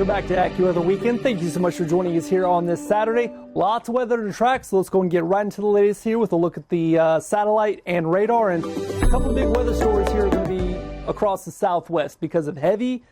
back to AccuWeather Weekend. Thank you so much for joining us here on this Saturday. Lots of weather to track, so let's go and get right into the latest here with a look at the satellite and radar. And a couple of big weather stories here are going to be across the southwest because of heavy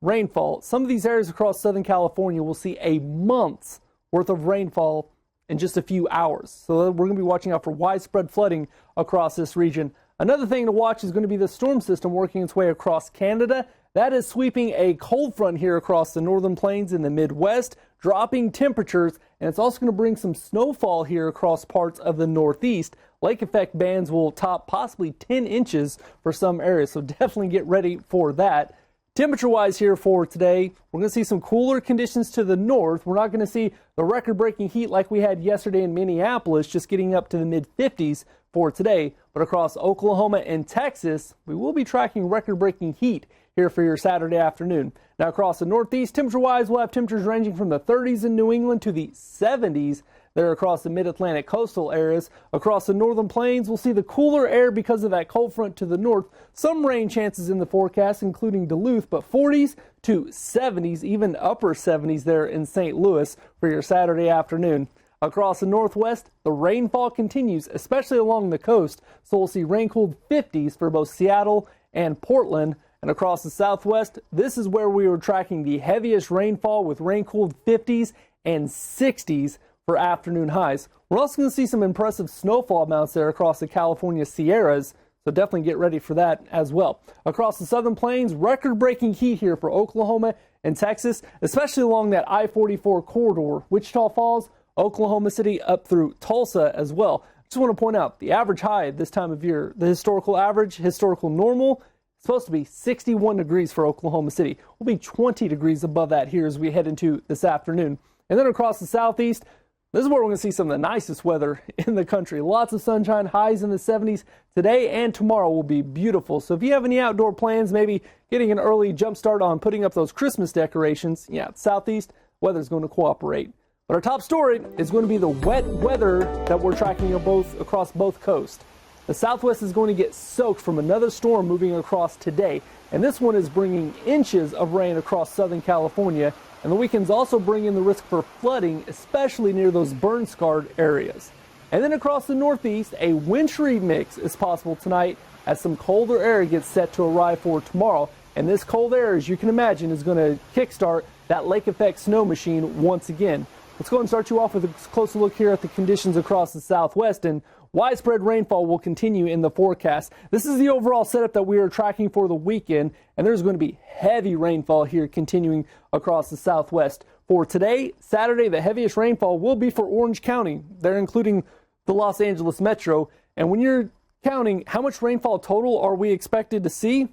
rainfall. Some of these areas across Southern California will see a month's worth of rainfall in just a few hours. So we're going to be watching out for widespread flooding across this region. Another thing to watch is going to be the storm system working its way across Canada. That is sweeping a cold front here across the northern plains in the Midwest, dropping temperatures, and it's also going to bring some snowfall here across parts of the Northeast. Lake effect bands will top possibly 10 inches for some areas, so definitely get ready for that. Temperature-wise here for today, we're going to see some cooler conditions to the north. We're not going to see the record-breaking heat like we had yesterday in Minneapolis, just getting up to the mid-50s for today. But across Oklahoma and Texas, we will be tracking record-breaking heat here for your Saturday afternoon. Now across the Northeast, temperature-wise, we'll have temperatures ranging from the 30s in New England to the 70s there across the mid-Atlantic coastal areas. Across the northern plains, we'll see the cooler air because of that cold front to the north. Some rain chances in the forecast, including Duluth, but 40s to 70s, even upper 70s there in St. Louis for your Saturday afternoon. Across the northwest, the rainfall continues, especially along the coast, so we'll see rain-cooled 50s for both Seattle and Portland. And across the southwest, this is where we were tracking the heaviest rainfall with rain-cooled 50s and 60s for afternoon highs. We're also going to see some impressive snowfall amounts there across the California Sierras, so definitely get ready for that as well. Across the southern plains, record-breaking heat here for Oklahoma and Texas, especially along that I-44 corridor, Wichita Falls, Oklahoma City up through Tulsa as well. Just want to point out the average high at this time of year, the historical average, historical normal, supposed to be 61 degrees for Oklahoma City. We'll be 20 degrees above that here as we head into this afternoon. And then across the southeast, this is where we're going to see some of the nicest weather in the country. Lots of sunshine, highs in the 70s. Today and tomorrow will be beautiful. So if you have any outdoor plans, maybe getting an early jump start on putting up those Christmas decorations, southeast, weather's going to cooperate. But our top story is going to be the wet weather that we're tracking across both coasts. The southwest is going to get soaked from another storm moving across today, and this one is bringing inches of rain across Southern California, and the weekend's also bringing the risk for flooding, especially near those burn-scarred areas. And then across the northeast, a wintry mix is possible tonight as some colder air gets set to arrive for tomorrow, and this cold air, as you can imagine, is going to kickstart that lake effect snow machine once again. Let's go and start you off with a closer look here at the conditions across the southwest, and widespread rainfall will continue in the forecast. This is the overall setup that we are tracking for the weekend, and there's going to be heavy rainfall here continuing across the southwest. For today, Saturday, the heaviest rainfall will be for Orange County. They're including the Los Angeles metro. And when you're counting how much rainfall total are we expected to see,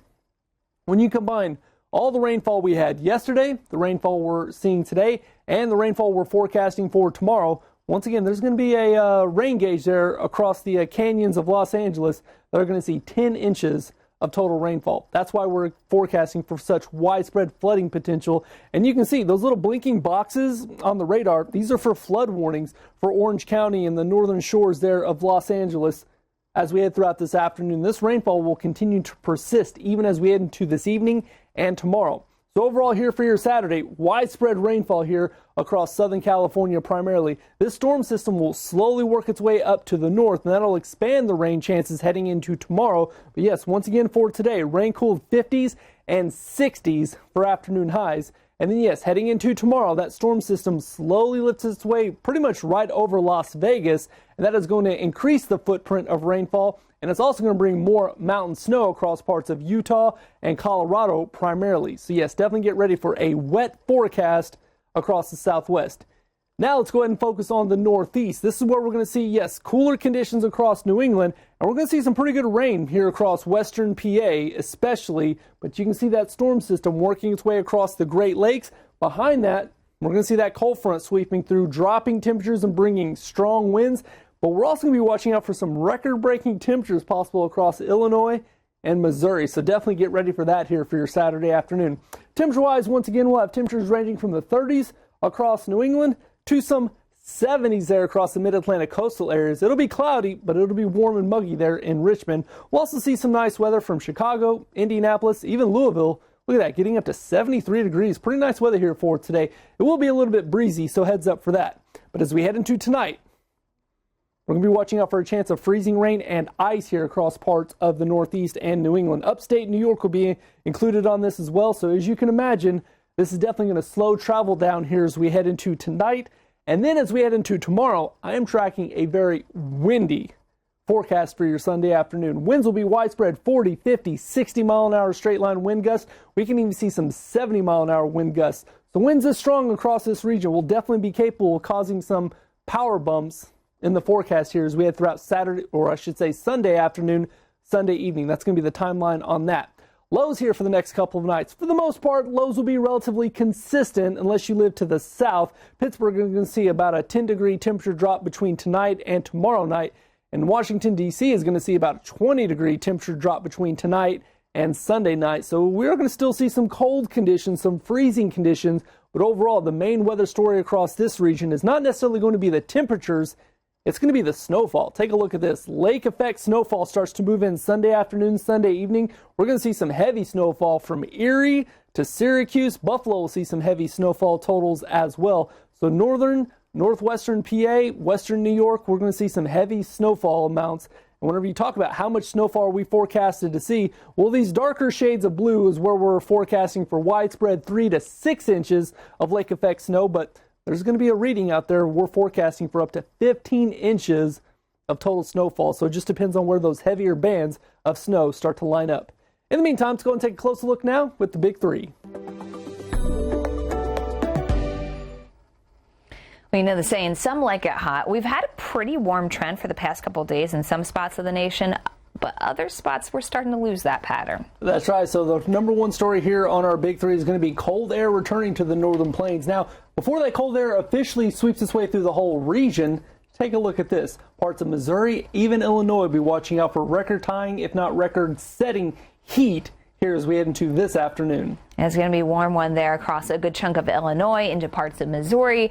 when you combine all the rainfall we had yesterday, the rainfall we're seeing today, and the rainfall we're forecasting for tomorrow, once again, there's going to be a rain gauge there across the canyons of Los Angeles that are going to see 10 inches of total rainfall. That's why we're forecasting for such widespread flooding potential. And you can see those little blinking boxes on the radar. These are for flood warnings for Orange County and the northern shores there of Los Angeles. As we head throughout this afternoon, this rainfall will continue to persist even as we head into this evening and tomorrow. So overall here for your Saturday, widespread rainfall here across Southern California primarily. This storm system will slowly work its way up to the north, and that'll expand the rain chances heading into tomorrow. But yes, once again for today, rain-cooled 50s and 60s for afternoon highs. And then yes, heading into tomorrow, that storm system slowly lifts its way pretty much right over Las Vegas, and that is going to increase the footprint of rainfall. And it's also going to bring more mountain snow across parts of Utah and Colorado primarily. So yes, definitely get ready for a wet forecast across the southwest. Now let's go ahead and focus on the northeast. This is where we're going to see, yes, cooler conditions across New England. And we're going to see some pretty good rain here across western PA especially. But you can see that storm system working its way across the Great Lakes. Behind that, we're going to see that cold front sweeping through, dropping temperatures and bringing strong winds. But we're also going to be watching out for some record-breaking temperatures possible across Illinois and Missouri. So definitely get ready for that here for your Saturday afternoon. Temperature-wise, once again, we'll have temperatures ranging from the 30s across New England to some 70s there across the mid-Atlantic coastal areas. It'll be cloudy, but it'll be warm and muggy there in Richmond. We'll also see some nice weather from Chicago, Indianapolis, even Louisville, Look at that, getting up to 73 degrees. Pretty nice weather here for today. It will be a little bit breezy, so heads up for that. But as we head into tonight, we're going to be watching out for a chance of freezing rain and ice here across parts of the Northeast and New England. Upstate New York will be included on this as well. So as you can imagine, this is definitely going to slow travel down here as we head into tonight. And then as we head into tomorrow, I am tracking a very windy forecast for your Sunday afternoon. Winds will be widespread 40, 50, 60 mile an hour straight line wind gusts. We can even see some 70 mile an hour wind gusts. The winds this strong across this region will definitely be capable of causing some power bumps in the forecast here as we head throughout Saturday, or I should say Sunday afternoon, Sunday evening. That's going to be the timeline on that. Lows here for the next couple of nights. For the most part, lows will be relatively consistent unless you live to the south. Pittsburgh is going to see about a 10-degree temperature drop between tonight and tomorrow night. And Washington, D.C. is going to see about a 20-degree temperature drop between tonight and Sunday night. So we're going to still see some cold conditions, some freezing conditions. But overall, the main weather story across this region is not necessarily going to be the temperatures. It's going to be the snowfall. Take a look at this. Lake effect snowfall starts to move in Sunday afternoon, Sunday evening. We're going to see some heavy snowfall from Erie to Syracuse. Buffalo will see some heavy snowfall totals as well. So northwestern PA, western New York, we're going to see some heavy snowfall amounts. And whenever you talk about how much snowfall we forecasted to see, well, these darker shades of blue is where we're forecasting for widespread 3 to 6 inches of lake effect snow. But there's going to be a reading out there. We're forecasting for up to 15 inches of total snowfall. So it just depends on where those heavier bands of snow start to line up. In the meantime, let's go and take a closer look now with the Big Three. Well, you know the saying, some like it hot. We've had a pretty warm trend for the past couple of days in some spots of the nation, but other spots we're starting to lose that pattern. That's right. So the number one story here on our Big Three is going to be cold air returning to the northern plains. Now, before that cold air officially sweeps its way through the whole region, take a look at this. Parts of Missouri, even Illinois, will be watching out for record-tying, if not record-setting heat here as we head into this afternoon. It's going to be a warm one there across a good chunk of Illinois into parts of Missouri.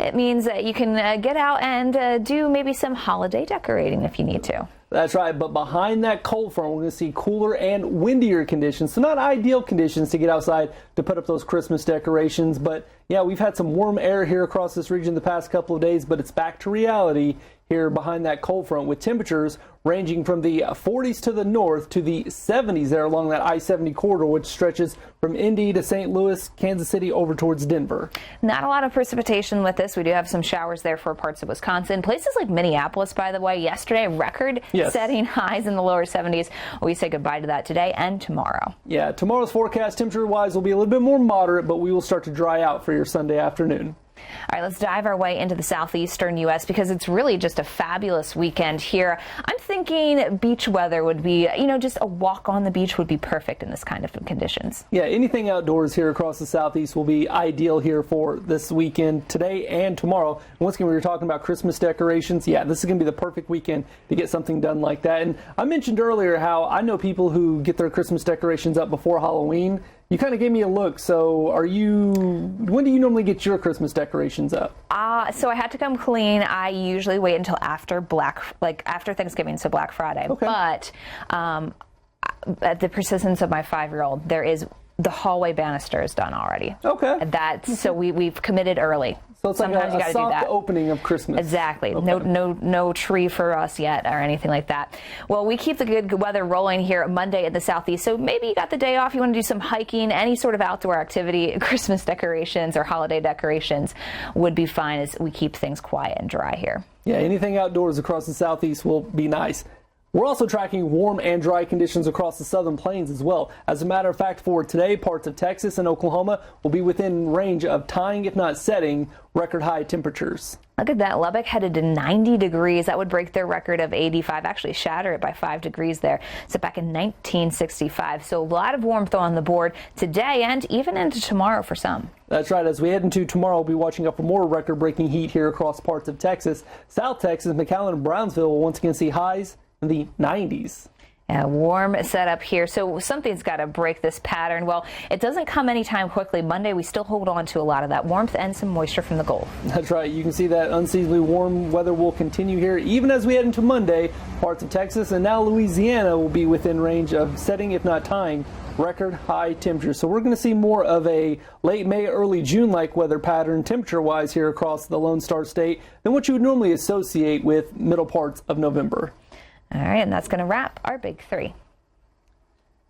It means that you can get out and do maybe some holiday decorating if you need to. That's right, but behind that cold front, we're going to see cooler and windier conditions. So not ideal conditions to get outside to put up those Christmas decorations. But yeah, we've had some warm air here across this region the past couple of days, but it's back to reality here behind that cold front with temperatures ranging from the 40s to the north to the 70s there along that I-70 corridor, which stretches from Indy to St. Louis, Kansas City over towards Denver. Not a lot of precipitation with this. We do have some showers there for parts of Wisconsin. Places like Minneapolis, by the way, yesterday, record-setting highs in the lower 70s. We say goodbye to that today and tomorrow. Yeah, tomorrow's forecast temperature-wise will be a little bit more moderate, but we will start to dry out for your Sunday afternoon. All right, let's dive our way into the southeastern U.S. because it's really just a fabulous weekend here. I'm thinking beach weather would be, just a walk on the beach would be perfect in this kind of conditions. Yeah, anything outdoors here across the southeast will be ideal here for this weekend, today and tomorrow. Once again, we were talking about Christmas decorations. Yeah, this is going to be the perfect weekend to get something done like that. And I mentioned earlier how I know people who get their Christmas decorations up before Halloween. You kind of gave me a look. So when do you normally get your Christmas decorations up? So I had to come clean. I usually wait until after after Thanksgiving, so Black Friday. Okay. But at the persistence of my 5-year-old, the hallway banister is done already. Okay. So we've committed early. So it's sometimes like a soft opening of Christmas. Exactly. Okay. No tree for us yet or anything like that. Well, we keep the good weather rolling here Monday in the southeast. So maybe you got the day off. You want to do some hiking, any sort of outdoor activity. Christmas decorations or holiday decorations would be fine as we keep things quiet and dry here. Yeah, anything outdoors across the southeast will be nice. We're also tracking warm and dry conditions across the southern plains as well. As a matter of fact, for today, parts of Texas and Oklahoma will be within range of tying, if not setting, record high temperatures. Look at that. Lubbock headed to 90 degrees. That would break their record of 85, actually shatter it by 5 degrees there. Set back in 1965. So a lot of warmth on the board today and even into tomorrow for some. That's right. As we head into tomorrow, we'll be watching out for more record-breaking heat here across parts of Texas. South Texas, McAllen, and Brownsville will once again see highs in the 90s. Warm setup here, so something's got to break this pattern. Well, it doesn't come anytime quickly. Monday, we still hold on to a lot of that warmth and some moisture from the Gulf. That's right. You can see that unseasonably warm weather will continue here even as we head into Monday. Parts of Texas and now Louisiana will be within range of setting, if not tying, record high temperatures. So we're going to see more of a late May, early June-like weather pattern temperature-wise here across the Lone Star State than what you would normally associate with middle parts of November. All right, and that's going to wrap our Big Three.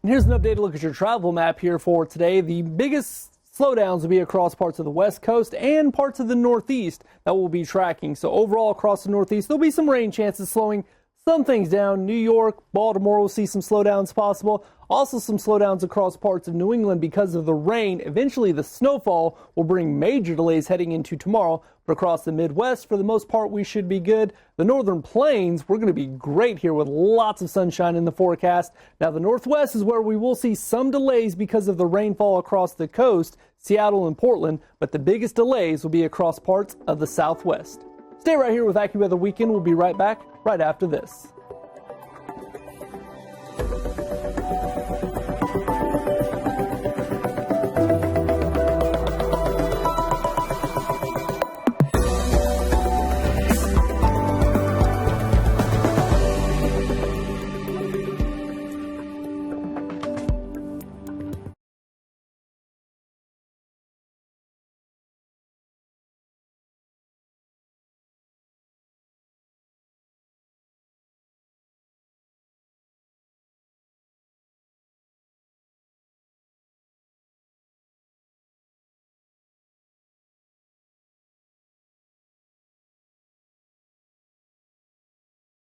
And here's an updated look at your travel map here for today. The biggest slowdowns will be across parts of the West Coast and parts of the Northeast that we'll be tracking. So overall across the Northeast, there'll be some rain chances slowing some things down. New York, Baltimore will see some slowdowns possible. Also some slowdowns across parts of New England because of the rain. Eventually the snowfall will bring major delays heading into tomorrow. But across the Midwest, for the most part, we should be good. The Northern Plains, we're going to be great here with lots of sunshine in the forecast. Now the Northwest is where we will see some delays because of the rainfall across the coast, Seattle and Portland. But the biggest delays will be across parts of the Southwest. Stay right here with AccuWeather Weekend. We'll be right back right after this.